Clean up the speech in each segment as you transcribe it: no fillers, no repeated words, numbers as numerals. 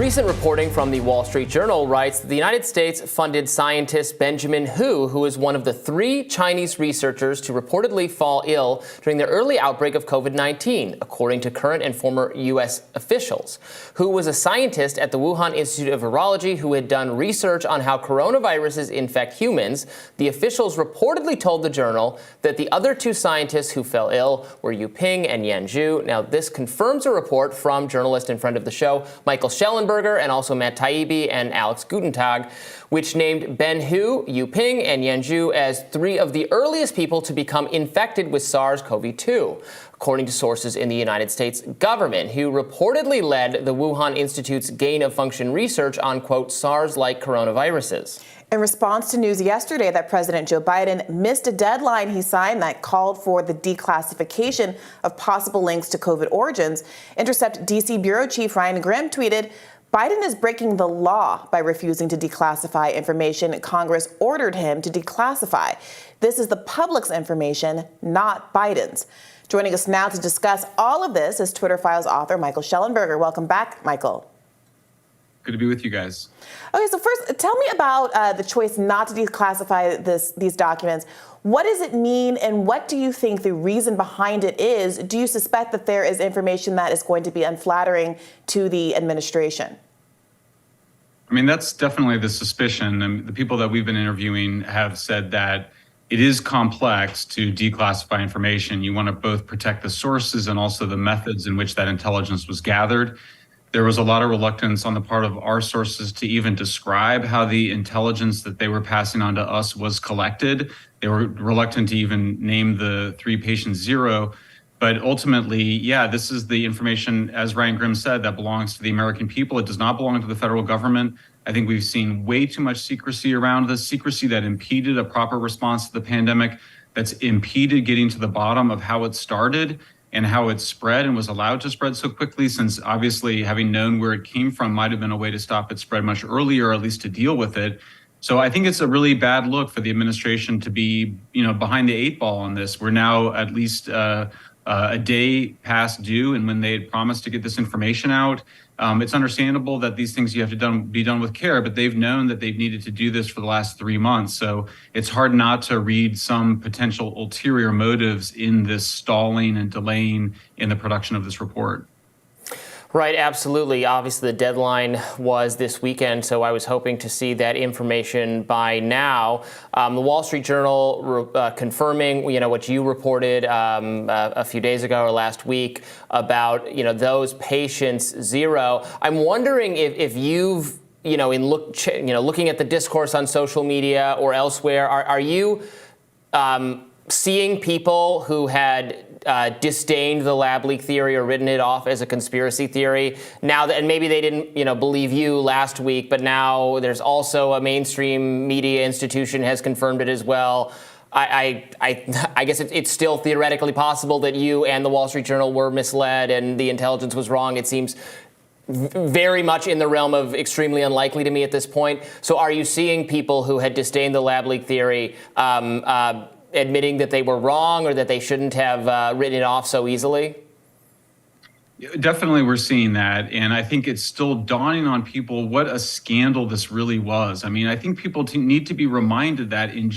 Recent reporting from the Wall Street Journal writes that the United States funded scientist Benjamin Hu is one of the 3 Chinese researchers to reportedly fall ill during the early outbreak of COVID-19, according to current and former U.S. officials. Hu was a scientist at the Wuhan Institute of Virology who had done research on how coronaviruses infect humans. The officials reportedly told the Journal that the other 2 scientists who fell ill were Yu Ping and Yan Zhu. Now, this confirms a report from journalist and friend of the show, Michael Shellenberger, and also Matt Taibbi and Alex Gutentag, which named Ben Hu, Yu Ping, and Yan Zhu as 3 of the earliest people to become infected with SARS-CoV-2. According to sources in the United States government, Hu reportedly led the Wuhan Institute's gain-of-function research on, quote, SARS-like coronaviruses. In response to news yesterday that President Joe Biden missed a deadline he signed that called for the declassification of possible links to COVID origins, Intercept D.C. Bureau Chief Ryan Grim tweeted, Biden is breaking the law by refusing to declassify information Congress ordered him to declassify. This is the public's information, not Biden's. Joining us now to discuss all of this is Twitter Files author Michael Shellenberger. Welcome back, Michael. Good to be with you guys. Okay, so first, tell me about the choice not to declassify these documents. What does it mean, and what do you think the reason behind it is? Do you suspect that there is information that is going to be unflattering to the administration? I mean, that's definitely the suspicion. And the people that we've been interviewing have said that it is complex to declassify information. You want to both protect the sources and also the methods in which that intelligence was gathered. There was a lot of reluctance on the part of our sources to even describe how the intelligence that they were passing on to us was collected. They were reluctant to even name the 3 patients 0. But ultimately, yeah, this is the information, as Ryan Grim said, that belongs to the American people. It does not belong to the federal government. I think we've seen way too much secrecy around this, secrecy that impeded a proper response to the pandemic, that's impeded getting to the bottom of how it started and how it spread and was allowed to spread so quickly, since obviously having known where it came from might have been a way to stop it spread much earlier, or at least to deal with it. So I think it's a really bad look for the administration to be, behind the 8 ball on this. We're now at least a day past due, and when they had promised to get this information out, it's understandable that these things you have to be done with care, but they've known that they've needed to do this for the last 3 months. So it's hard not to read some potential ulterior motives in this stalling and delaying in the production of this report. Right, absolutely. Obviously, the deadline was this weekend, so I was hoping to see that information by now. The Wall Street Journal confirming, what you reported a few days ago or last week about, those patients 0. I'm wondering if you've, looking at the discourse on social media or elsewhere, are you seeing people who had disdained the lab leak theory or written it off as a conspiracy theory now that, and maybe they didn't, believe you last week, but now there's also a mainstream media institution has confirmed it as well. I guess it's still theoretically possible that you and the Wall Street Journal were misled and the intelligence was wrong. It seems very much in the realm of extremely unlikely to me at this point. So are you seeing people who had disdained the lab leak theory admitting that they were wrong or that they shouldn't have written it off so easily? Definitely, we're seeing that. And I think it's still dawning on people what a scandal this really was. I mean, I think people need to be reminded that in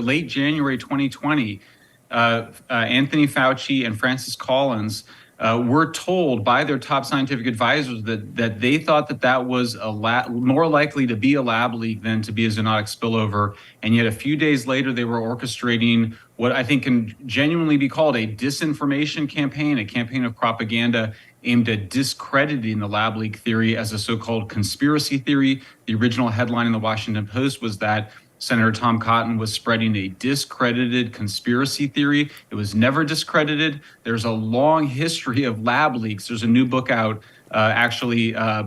late January 2020, Anthony Fauci and Francis Collins were told by their top scientific advisors that they thought that was more likely to be a lab leak than to be a zoonotic spillover. And yet a few days later, they were orchestrating what I think can genuinely be called a disinformation campaign, a campaign of propaganda aimed at discrediting the lab leak theory as a so-called conspiracy theory. The original headline in the Washington Post was that Senator Tom Cotton was spreading a discredited conspiracy theory. It was never discredited. There's a long history of lab leaks. There's a new book out by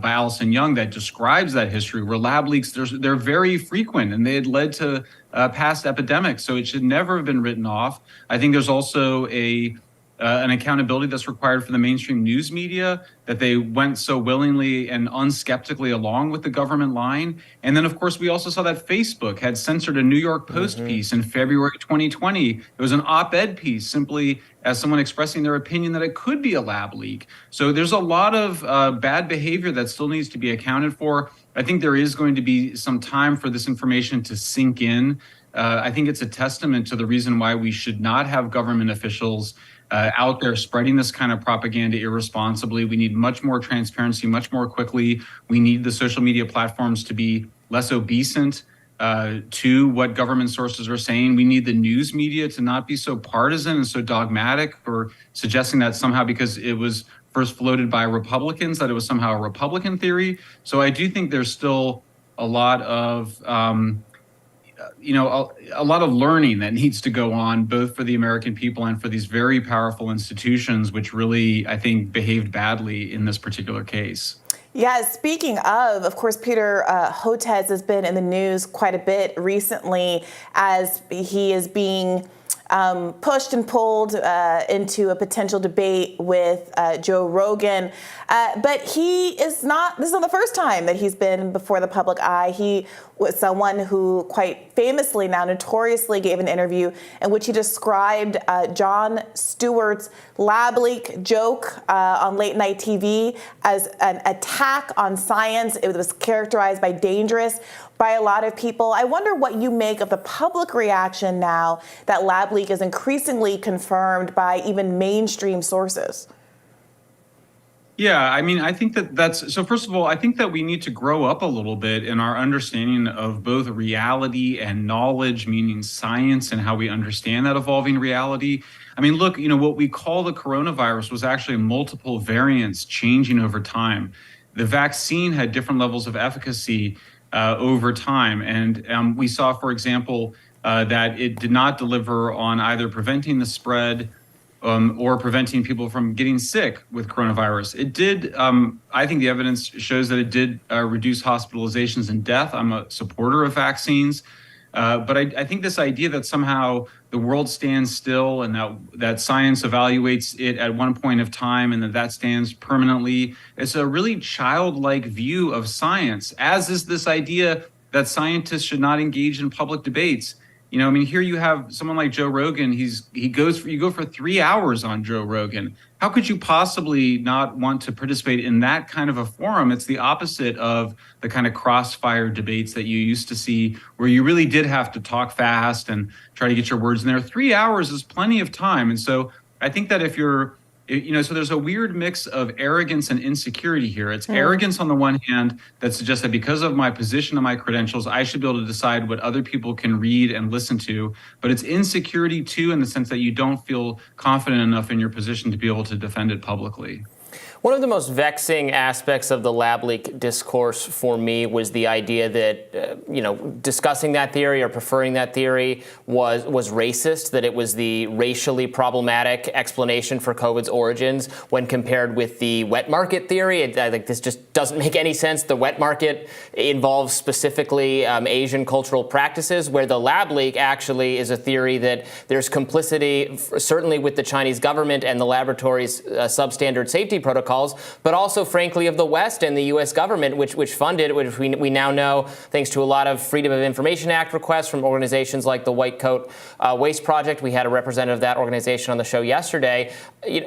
Allison Young that describes that history, where lab leaks, they're very frequent and they had led to past epidemics. So it should never have been written off. I think there's also a an accountability that's required for the mainstream news media, that they went so willingly and unskeptically along with the government line. And then, of course, we also saw that Facebook had censored a New York Post piece in February 2020. It was an op-ed piece simply as someone expressing their opinion that it could be a lab leak. So there's a lot of bad behavior that still needs to be accounted for. I think there is going to be some time for this information to sink in. I think it's a testament to the reason why we should not have government officials out there spreading this kind of propaganda irresponsibly. We need much more transparency, much more quickly. We need the social media platforms to be less obeisant to what government sources are saying. We need the news media to not be so partisan and so dogmatic, or suggesting that somehow because it was first floated by Republicans that it was somehow a Republican theory. So I do think there's still a lot of a lot of learning that needs to go on, both for the American people and for these very powerful institutions, which really, I think, behaved badly in this particular case. Yeah, speaking of course, Peter Hotez has been in the news quite a bit recently as he is being pushed and pulled into a potential debate with Joe Rogan. But this is not the first time that he's been before the public eye. He was someone who quite famously, now notoriously, gave an interview in which he described Jon Stewart's lab leak joke on late night TV as an attack on science. It was characterized by dangerous by a lot of people. I wonder what you make of the public reaction now that lab leak is increasingly confirmed by even mainstream sources. Yeah, I mean, I think so. First of all, I think that we need to grow up a little bit in our understanding of both reality and knowledge, meaning science, and how we understand that evolving reality. I mean, look, what we call the coronavirus was actually multiple variants changing over time. The vaccine had different levels of efficacy over time. And we saw, for example, that it did not deliver on either preventing the spread or preventing people from getting sick with coronavirus. It did, I think the evidence shows that it did reduce hospitalizations and death. I'm a supporter of vaccines. But I think this idea that somehow the world stands still and that science evaluates it at one point of time and that stands permanently, it's a really childlike view of science, as is this idea that scientists should not engage in public debates. I mean, here you have someone like Joe Rogan. You go for 3 hours on Joe Rogan. How could you possibly not want to participate in that kind of a forum? It's the opposite of the kind of crossfire debates that you used to see, where you really did have to talk fast and try to get your words in there. 3 hours is plenty of time. And so I think that so there's a weird mix of arrogance and insecurity here. It's arrogance on the one hand that suggests that because of my position and my credentials, I should be able to decide what other people can read and listen to. But it's insecurity, too, in the sense that you don't feel confident enough in your position to be able to defend it publicly. One of the most vexing aspects of the lab leak discourse for me was the idea that, discussing that theory or preferring that theory was racist, that it was the racially problematic explanation for COVID's origins when compared with the wet market theory. I think this just doesn't make any sense. The wet market involves specifically Asian cultural practices, where the lab leak actually is a theory that there's complicity, certainly with the Chinese government and the laboratory's substandard safety protocols, but also, frankly, of the West and the U.S. government, which funded, which we now know, thanks to a lot of Freedom of Information Act requests from organizations like the White Coat Waste Project. We had a representative of that organization on the show yesterday,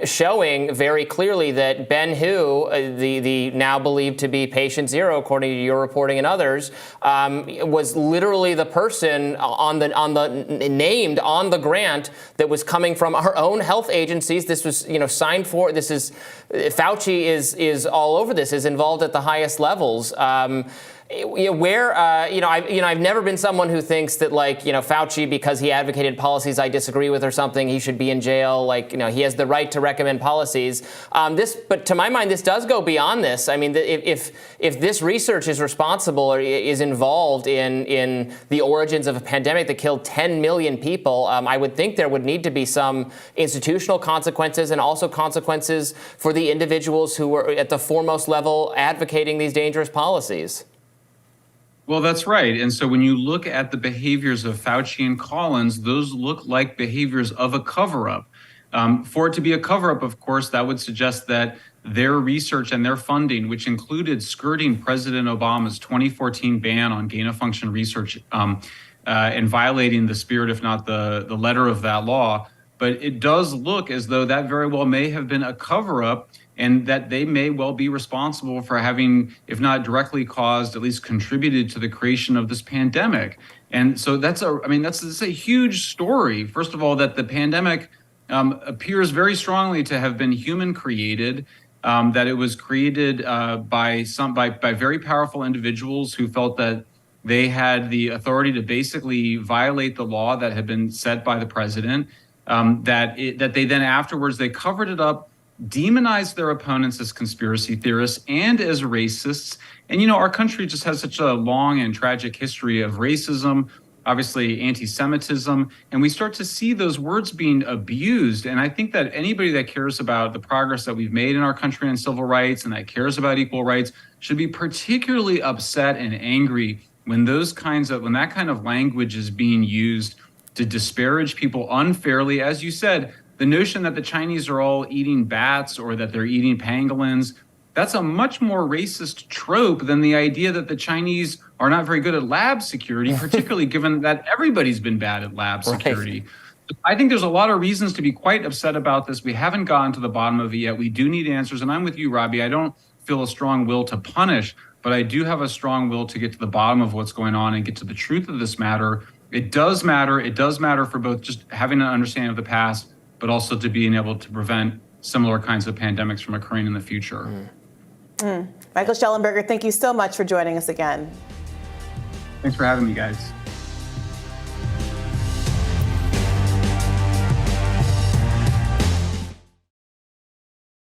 showing very clearly that Ben Hu, the now believed to be patient zero, according to your reporting and others, was literally the person named on the grant that was coming from our own health agencies. This was, signed for. This is Fauci is all over this, is involved at the highest levels. I've never been someone who thinks that, Fauci, because he advocated policies I disagree with or something, he should be in jail. He has the right to recommend policies. But to my mind, this does go beyond this. I mean, if this research is responsible or is involved in the origins of a pandemic that killed 10 million people, I would think there would need to be some institutional consequences and also consequences for the individuals who were at the foremost level advocating these dangerous policies. Well, that's right. And so when you look at the behaviors of Fauci and Collins, those look like behaviors of a cover-up. For it to be a cover-up, of course, that would suggest that their research and their funding, which included skirting President Obama's 2014 ban on gain-of-function research and violating the spirit, if not the letter of that law. But it does look as though that very well may have been a cover-up, and that they may well be responsible for having, if not directly caused, at least contributed to the creation of this pandemic. And so that's a huge story. First of all, that the pandemic appears very strongly to have been human created, that it was created by very powerful individuals who felt that they had the authority to basically violate the law that had been set by the president, that they then afterwards, they covered it up, demonized their opponents as conspiracy theorists and as racists. And, our country just has such a long and tragic history of racism, obviously anti-Semitism, and we start to see those words being abused. And I think that anybody that cares about the progress that we've made in our country on civil rights and that cares about equal rights should be particularly upset and angry when that kind of language is being used to disparage people unfairly. As you said, the notion that the Chinese are all eating bats or that they're eating pangolins, that's a much more racist trope than the idea that the Chinese are not very good at lab security, particularly given that everybody's been bad at lab security. Right. I think there's a lot of reasons to be quite upset about this. We haven't gotten to the bottom of it yet. We do need answers. And I'm with you, Robbie. I don't feel a strong will to punish, but I do have a strong will to get to the bottom of what's going on and get to the truth of this matter. It does matter. It does matter for both just having an understanding of the past, but also to being able to prevent similar kinds of pandemics from occurring in the future. Michael Shellenberger, thank you so much for joining us again. Thanks for having me, guys.